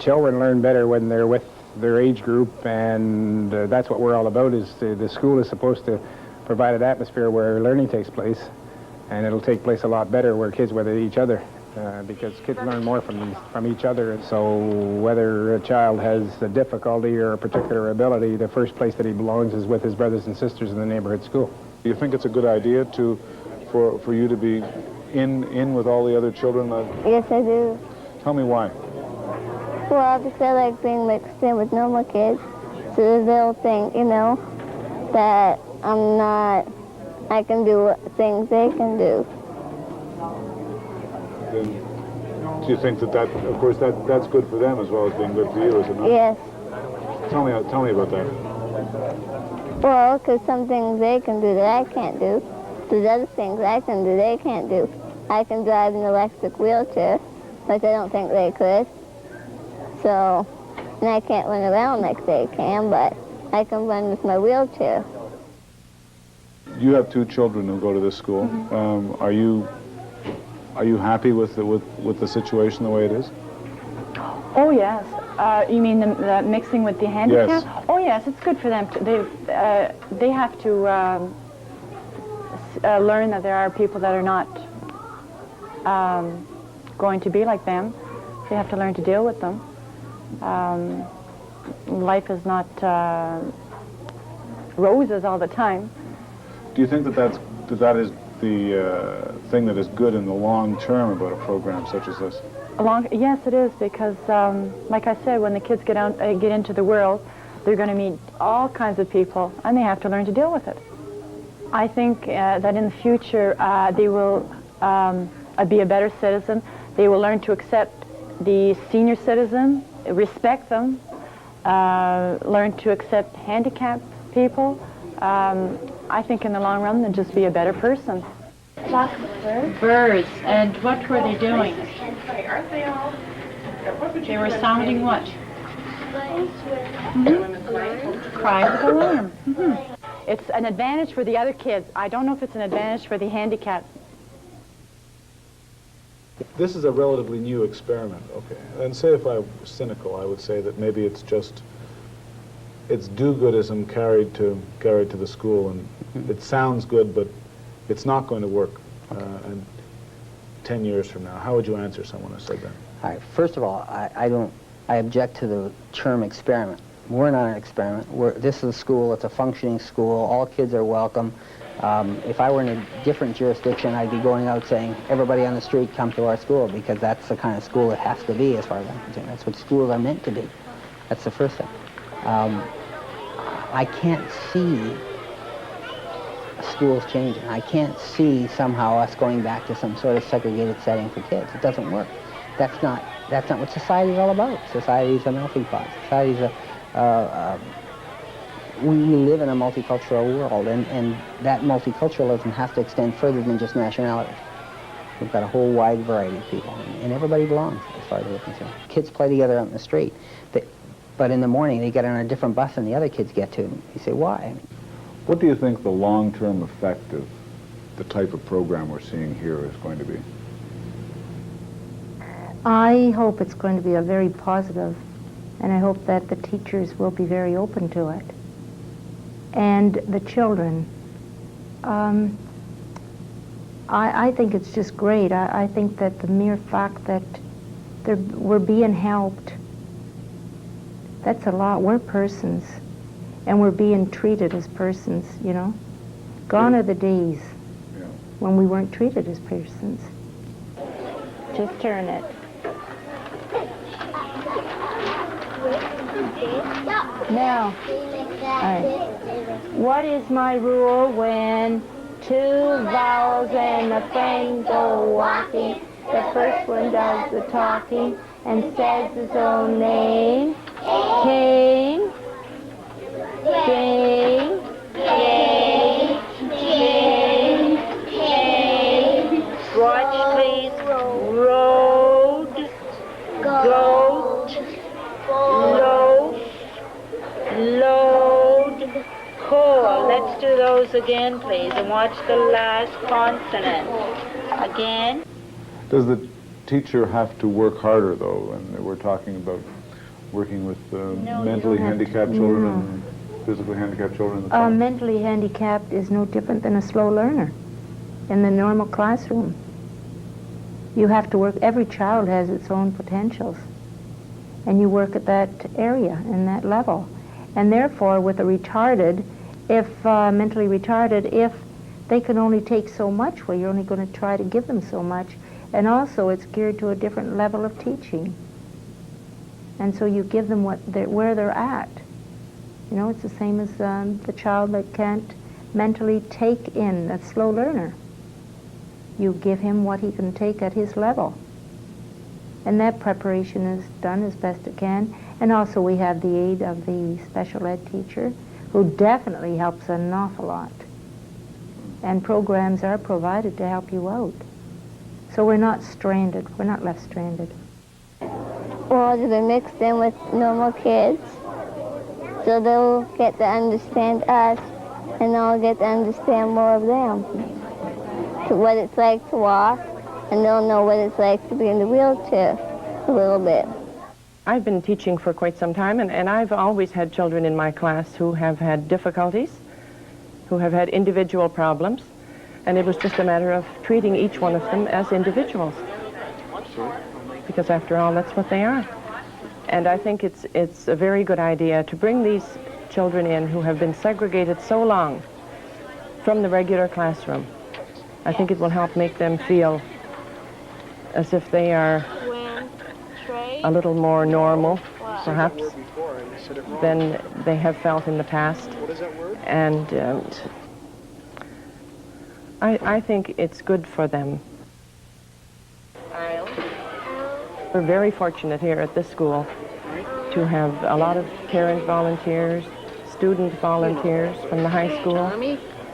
children learn better when they're with their age group, and that's what we're all about. Is the school is supposed to provide an atmosphere where learning takes place, and it'll take place a lot better where kids with each other, because kids learn more from each other. And so whether a child has a difficulty or a particular ability, the first place that he belongs is with his brothers and sisters in the neighborhood school. Do you think it's a good idea for you to be in with all the other children? Yes, I do. Tell me why. Well, because I like being mixed in with normal kids, so they'll think, you know, that I can do things they can do. Then, do you think that, of course, that's good for them as well as being good for you, is it not? Yes. Tell me about that. Well, because some things they can do that I can't do. There's other things I can do they can't do. I can drive an electric wheelchair, which I don't think they could. So, and I can't run around like they can, but I can run with my wheelchair. You have 2 children who go to this school. Mm-hmm. Are you happy with the situation the way it is? Oh yes. You mean the mixing with the handicap? Yes. Oh yes, it's good for them. They have to learn that there are people that are not going to be like them. They have to learn to deal with them. Life is not roses all the time. Do you think that is the thing that is good in the long term about a program such as this? Yes, it is, because like I said, when the kids get into the world, they're going to meet all kinds of people, and they have to learn to deal with it. I think that in the future they will be a better citizen. They will learn to accept the senior citizen, respect them, learn to accept handicapped people. I think in the long run they'll just be a better person. Flock of birds. Birds. And what were they doing? They were sounding what? Cry of alarm. It's an advantage for the other kids. I don't know if it's an advantage for the handicapped. This is a relatively new experiment, okay. And say if I were cynical, I would say that maybe it's do-goodism carried to the school, and it sounds good, but it's not going to work. And 10 years from now, how would you answer someone who said that? All right. First of all, I object to the term experiment. We're not an experiment. This is a school. It's a functioning school. All kids are welcome. If I were in a different jurisdiction, I'd be going out saying, everybody on the street come to our school, because that's the kind of school it has to be, as far as I'm concerned. That's what schools are meant to be. That's the first thing. I can't see schools changing. I can't see somehow us going back to some sort of segregated setting for kids. It doesn't work. That's not what society is all about. Society is a melting pot. Society is we live in a multicultural world, and that multiculturalism has to extend further than just nationality. We've got a whole wide variety of people, and everybody belongs, as far as we're concerned. Kids play together out in the street, but in the morning they get on a different bus than the other kids get to. You say, why? What do you think the long-term effect of the type of program we're seeing here is going to be? I hope it's going to be a very positive, and I hope that the teachers will be very open to it. And the children, I think it's just great. I think that the mere fact that we're being helped, that's a lot. We're persons, and we're being treated as persons, you know. Gone are the days when we weren't treated as persons. Just turn it. Now, all right. What is my rule when 2 vowels and a friend go walking? The first one does the talking and says his own name. King, king, king, king, king. Watch please. Road, goat, loaf, load, coal. Let's do those again, please, and watch the last consonant. Again. Does the teacher have to work harder, though? And we're talking about working with No, mentally you don't have to- handicapped children no. and physically handicapped children in the class? Mentally handicapped is no different than a slow learner in the normal classroom. You have to work, every child has its own potentials, and you work at that area and that level. And therefore, with a retarded, if mentally retarded, if they can only take so much, well, you're only going to try to give them so much. And also, it's geared to a different level of teaching. And so you give them where they're at. You know, it's the same as the child that can't mentally take in, a slow learner. You give him what he can take at his level. And that preparation is done as best it can. And also we have the aid of the special ed teacher, who definitely helps an awful lot. And programs are provided to help you out. So we're not stranded. We're not left stranded. Or to be mixed in with normal kids, so they'll get to understand us, and they'll get to understand more of them. To what it's like to walk, and they'll know what it's like to be in the wheelchair a little bit. I've been teaching for quite some time, and I've always had children in my class who have had difficulties, who have had individual problems, and it was just a matter of treating each one of them as individuals. Because after all, that's what they are. And I think it's a very good idea to bring these children in who have been segregated so long from the regular classroom. I think it will help make them feel as if they are a little more normal, perhaps, than they have felt in the past. And I think it's good for them. We're very fortunate here at this school to have a lot of parent volunteers, student volunteers from the high school,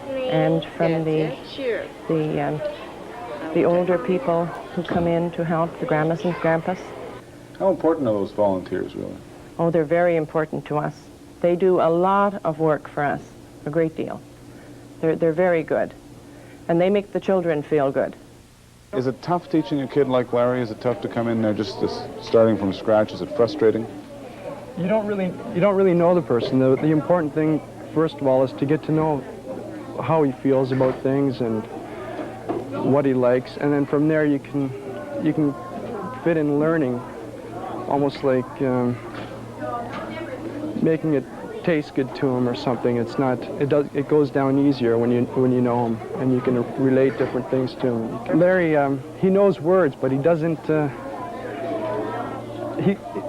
and from the older people who come in to help, the grandmas and grandpas. How important are those volunteers, really? Oh, they're very important to us. They do a lot of work for us, a great deal. They're very good, and they make the children feel good. Is it tough teaching a kid like Larry? Is it tough to come in there just starting from scratch? Is it frustrating? You don't really know the person. The important thing, first of all, is to get to know how he feels about things and what he likes, and then from there you can fit in learning, almost like making it taste good to him or something. It goes down easier when you know him, and you can relate different things to him. Larry, he knows words, but he doesn't.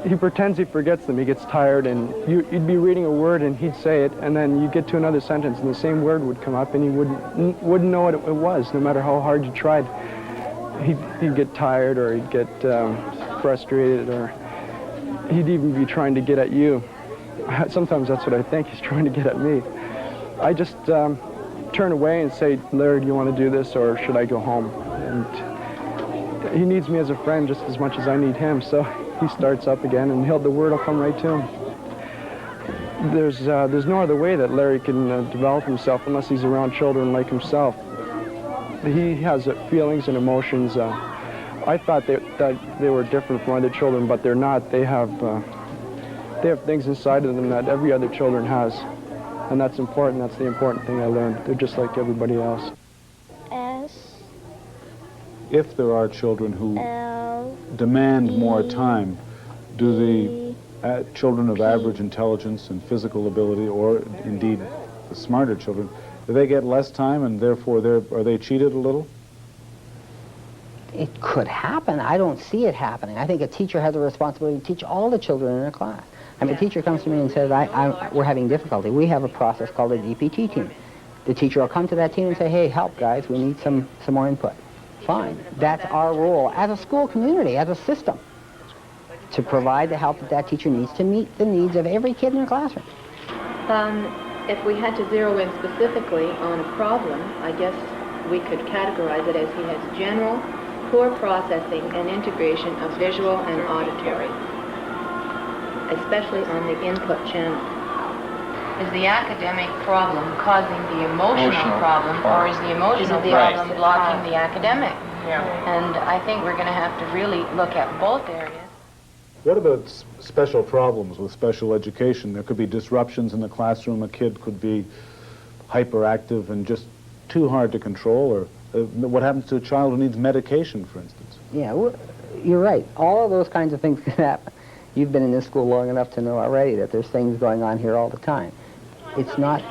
He pretends he forgets them. He gets tired, and you'd be reading a word and he'd say it, and then you get to another sentence and the same word would come up, and he wouldn't know what it was, no matter how hard you tried. He'd get tired, or he'd get frustrated, or he'd even be trying to get at you. Sometimes that's what I think, he's trying to get at me. I just turn away and say, Larry, do you want to do this, or should I go home? And he needs me as a friend just as much as I need him, so he starts up again, and the word will come right to him. There's no other way that Larry can develop himself unless he's around children like himself. He has feelings and emotions. I thought that they were different from other children, but they're not. They have things inside of them that every other children has, and that's important. That's the important thing I learned. They're just like everybody else. S. If there are children who L. demand more time, do the children of average intelligence and physical ability, or indeed the smarter children, do they get less time, and therefore are they cheated a little? It could happen. I don't see it happening. I think a teacher has a responsibility to teach all the children in their class. I mean, a teacher comes to me and says, we're having difficulty. We have a process called a DPT team. The teacher will come to that team and say, hey, help, guys, we need some more input. Fine. That's our role as a school community, as a system, to provide the help that teacher needs to meet the needs of every kid in the classroom. If we had to zero in specifically on a problem, I guess we could categorize it as he has general, poor processing and integration of visual and auditory, especially on the input channel. Is the academic problem causing the emotional problem, or is the emotional problem blocking the academic? Yeah. And I think we're going to have to really look at both areas. What about special problems with special education? There could be disruptions in the classroom. A kid could be hyperactive and just too hard to control, or what happens to a child who needs medication, for instance? Yeah, well, you're right. All of those kinds of things can happen. You've been in this school long enough to know already that there's things going on here all the time. It's not,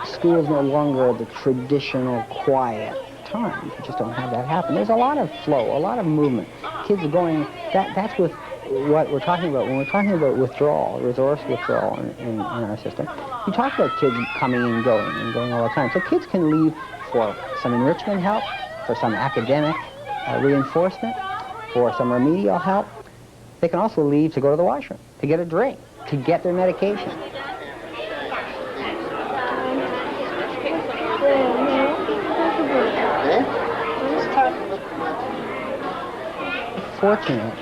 school's no longer the traditional quiet time. You just don't have that happen. There's a lot of flow, a lot of movement. Kids are going, that's with what we're talking about. When we're talking about withdrawal, resource withdrawal in our system, you talk about kids coming and going all the time. So kids can leave for some enrichment help, for some academic reinforcement, for some remedial help. They can also leave to go to the washroom, to get a drink, to get their medication. Fortunate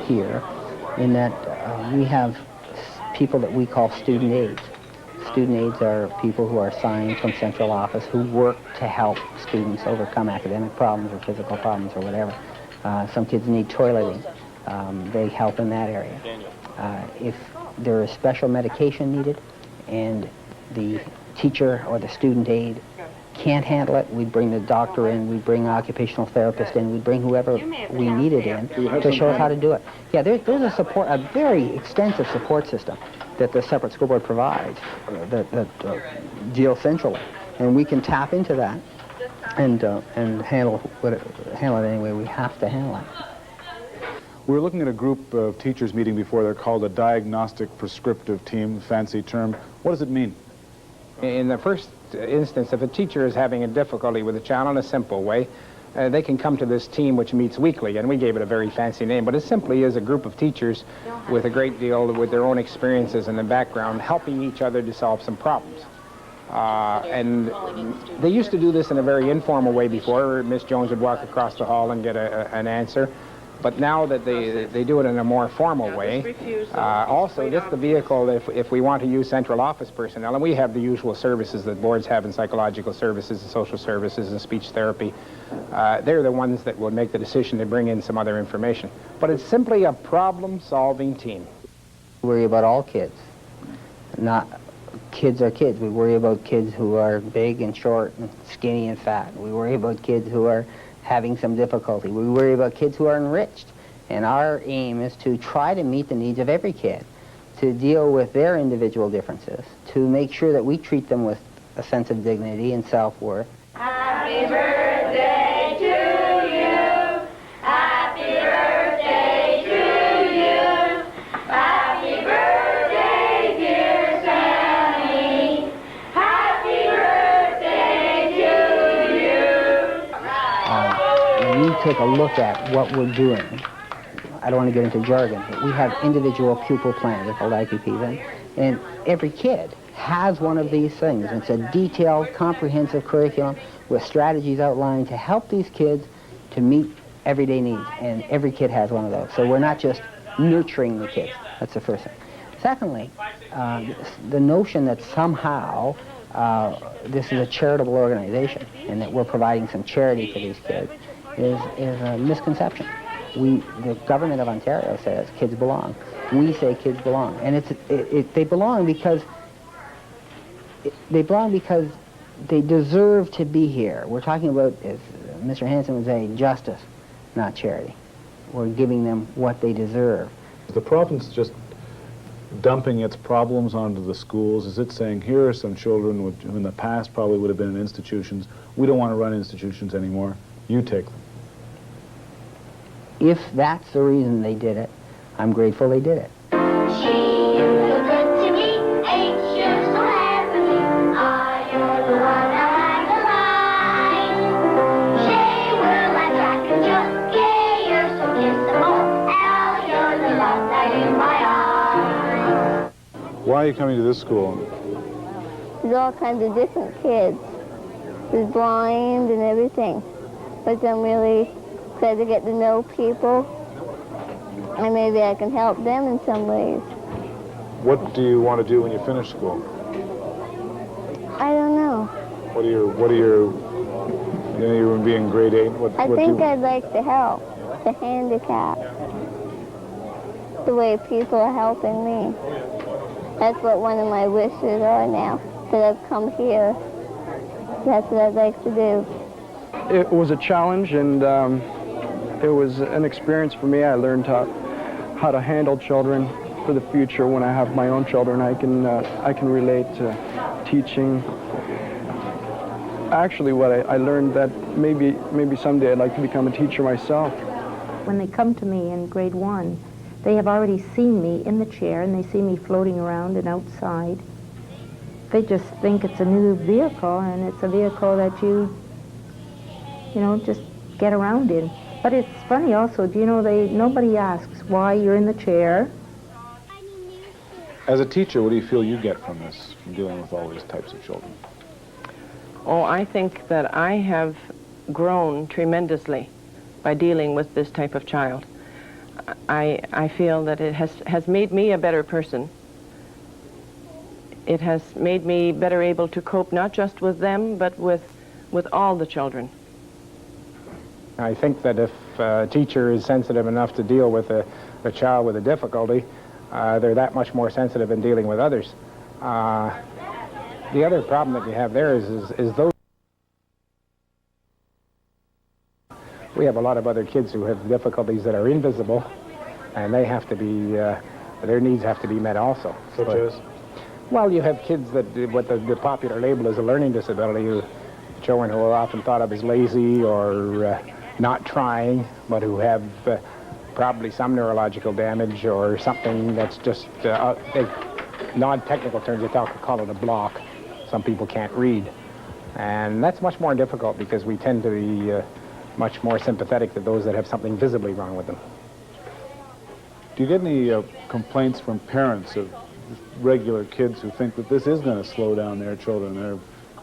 here in that we have people that we call student aides. Student aides are people who are assigned from central office who work to help students overcome academic problems or physical problems or whatever. Some kids need toileting. They help in that area. If there is special medication needed and the teacher or the student aide can't handle it, we bring the doctor in, we bring occupational therapist in, we bring whoever we needed in to show us how to do it. Yeah, there's a very extensive support system that the separate school board provides that deals centrally, and we can tap into that and handle it any way we have to handle it. We're looking at a group of teachers meeting before. They're called a diagnostic prescriptive team, fancy term. What does it mean? In the first instance, if a teacher is having a difficulty with a child in a simple way, they can come to this team which meets weekly, and we gave it a very fancy name, but it simply is a group of teachers with a great deal with their own experiences and their background, helping each other to solve some problems. And they used to do this in a very informal way before. Miss Jones would walk across the hall and get an answer. But now that they do it in a more formal way, also this is the vehicle if we want to use central office personnel, and we have the usual services that boards have in psychological services and social services and speech therapy. They're the ones that would make the decision to bring in some other information. But it's simply a problem-solving team. We worry about all kids. Not kids are kids. We worry about kids who are big and short and skinny and fat. We worry about kids who are having some difficulty. We worry about kids who are enriched. And our aim is to try to meet the needs of every kid, to deal with their individual differences, to make sure that we treat them with a sense of dignity and self-worth. Happy birthday to you. Happy birthday to you. Happy birthday, dear Sammy. Happy birthday to you. When you take a look at what we're doing, I don't want to get into jargon, but we have individual pupil plans, they're called IPPs, and every kid has one of these things. It's a detailed, comprehensive curriculum with strategies outlined to help these kids to meet everyday needs, and every kid has one of those. So we're not just nurturing the kids. That's the first thing. Secondly, the notion that somehow this is a charitable organization and that we're providing some charity for these kids is a misconception. The government of Ontario says kids belong. We say kids belong, and they belong because they deserve to be here. We're talking about, as Mr. Hansen would say, justice, not charity. We're giving them what they deserve. Is the province just dumping its problems onto the schools? Is it saying, here are some children who in the past probably would have been in institutions. We don't want to run institutions anymore. You take them. If that's the reason they did it, I'm grateful they did it. She is so good to me, ain't she so heavenly? Ah, you're the one I like. She will like track and just gay, you're so kissable. Al, you're the love light in my eyes. Why are you coming to this school? There's all kinds of different kids. There's blind and everything. But I'm really glad to get to know people, and maybe I can help them in some ways. What do you want to do when you finish school? I don't know. What are your you would be in grade 8? I think I'd like to help the handicapped. the way people are helping me. That's what one of my wishes are now, that I've come here. That's what I'd like to do. It was a challenge, and it was an experience for me. I learned how to handle children for the future. When I have my own children, I can relate to teaching. Actually, what I learned that maybe someday I'd like to become a teacher myself. When they come to me in grade 1, they have already seen me in the chair, and they see me floating around and outside. They just think it's a new vehicle, and it's a vehicle that you know, just get around in. But it's funny also, do you know, nobody asks why you're in the chair. As a teacher, what do you feel you get from this, from dealing with all these types of children? Oh, I think that I have grown tremendously by dealing with this type of child. I feel that it has made me a better person. It has made me better able to cope not just with them, but with all the children. I think that if a teacher is sensitive enough to deal with a child with a difficulty, they're that much more sensitive in dealing with others. The other problem that you have there is those. We have a lot of other kids who have difficulties that are invisible, and they have to be, their needs have to be met also. Such as? Well, you have kids that what the popular label is a learning disability, children who are often thought of as lazy or not trying, but who have probably some neurological damage or something that's just, non-technical terms, they call it a block. Some people can't read. And that's much more difficult because we tend to be much more sympathetic to those that have something visibly wrong with them. Do you get any complaints from parents of regular kids who think that this is going to slow down their children? Their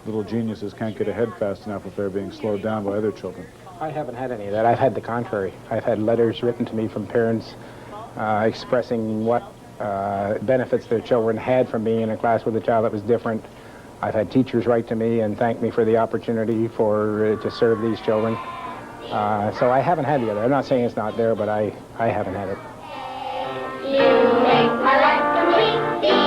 little geniuses can't get ahead fast enough if they're being slowed down by other children. I haven't had any of that. I've had the contrary. I've had letters written to me from parents expressing what benefits their children had from being in a class with a child that was different. I've had teachers write to me and thank me for the opportunity to serve these children. So I haven't had the other. I'm not saying it's not there, but I haven't had it. You make my life complete.